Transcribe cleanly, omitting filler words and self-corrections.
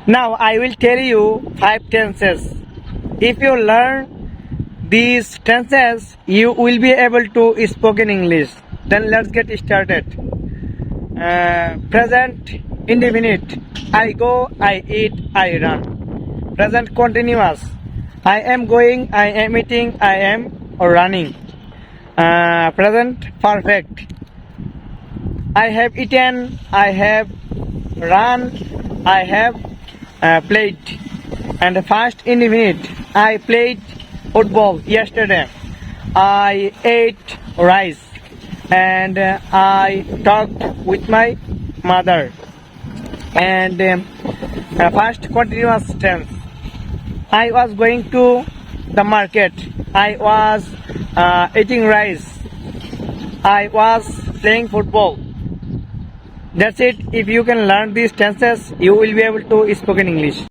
Now I will tell you 5 tenses. If you learn these tenses, you will be able to speak in English. Then let's get started. Present indefinite. I go, I eat, I run. Present continuous. I am going, I am eating, I am running. Present perfect. I have eaten, I have run, I have played. And past indefinite. I played football yesterday. I ate rice. And I talked with my mother. And past continuous tense. I was going to the market. I was eating rice. I was playing football. That's it. If you can learn these tenses, you will be able to speak in English.